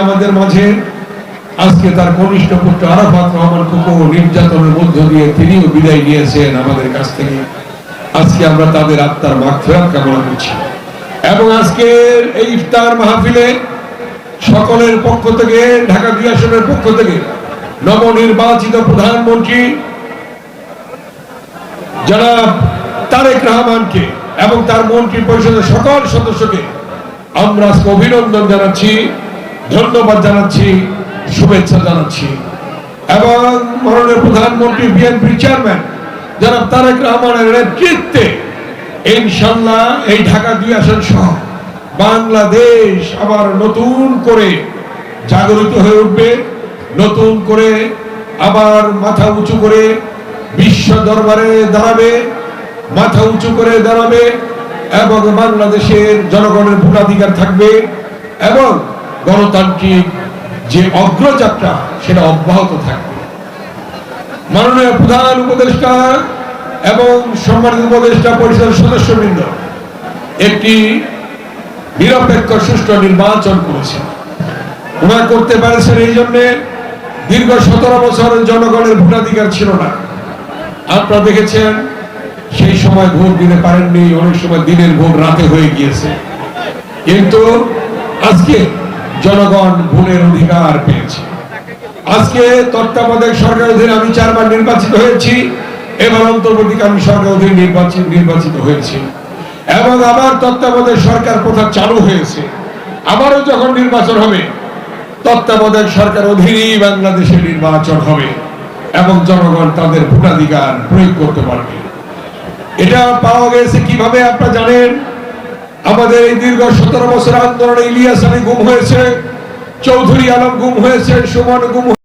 আমাদের মাঝে। আজকে তার কনিষ্ঠ পুত্র আরাফাত রহমান কুকু নির্যাতনের মধ্য দিয়ে তিনিও বিদায় নিয়েছেন আমাদের কাছ থেকে। আজকে আমরা তাদের আত্মার মাগফিরাত কামনা করছি। এবং আজকের এই ইফতার মাহফিলে সকলের পক্ষ থেকে, ঢাকা ২ আসনের পক্ষ থেকে নবনির্বাচিত প্রধানমন্ত্রী জনাব তারেক রহমানকে এবং তার মন্ত্রী পরিষদের সকল সদস্যকে আমরা অভিনন্দন জানাচ্ছি, ধন্যবাদ জানাচ্ছি, শুভেচ্ছা জানাচ্ছি। এবং মাননীয় প্রধানমন্ত্রী বিএনপির চেয়ারম্যান জনাব তারেক রহমানের নেতৃত্বে ইনশাআল্লাহ এই ঢাকা ২ আসন সহ বাংলাদেশ আবার নতুন করে জাগরিত হয়ে উঠবে, নতুন করে আবার মাথা উঁচু করে বিশ্ব দরবারে দাঁড়াবে, মাথা উঁচু করে দাঁড়াবে এবং বাংলাদেশের জনগণের ভোটাধিকার থাকবে এবং গণতান্ত্রিক যে অগ্রযাত্রা সেটা অব্যাহত থাকবে। মাননীয় প্রধান উপদেষ্টা এবং সম্মানিত উপদেষ্টা পরিষদের সদস্যবৃন্দ একটি নিরপেক্ষ সুষ্ঠু নির্বাচন করেছেন। ওনারা করতে পারেছেন এই জন্যে দীর্ঘ 17 বছর জনগণের ভোটাধিকার ছিল না। আপনারা দেখেছেন সেই সময় ভোট দিতে পারেননি, অনেক সময় দিনের ভোট রাতে হয়ে গিয়েছে। কিন্তু আজকে জনগণ ভোটের অধিকার পেয়েছে। আজকে তত্ত্বাবধায়ক সরকারের অধীনে আমি 4 বার নির্বাচিত হয়েছি, এবার অন্তর্বর্তীকালীন সরকারের অধীনে নির্বাচিত হয়েছি এবং আবার তত্ত্বাবধায়ক সরকার প্রথা চালু হয়েছে। আবারও যখন নির্বাচন হবে তত্ত্বাবধায়ক সরকার অধীনেই বাংলাদেশে নির্বাচন হবে এবং জনগণ তাদের ভোটাধিকার প্রয়োগ করতে পারবে। এটা পাওয়া গেছে কিভাবে আপনারা জানেন। আমাদের এই দীর্ঘ 17 বছর আন্দোলনে ইলিয়াস আলী গুম হয়েছে, চৌধুরী আলম গুম হয়েছে, সুমন গুম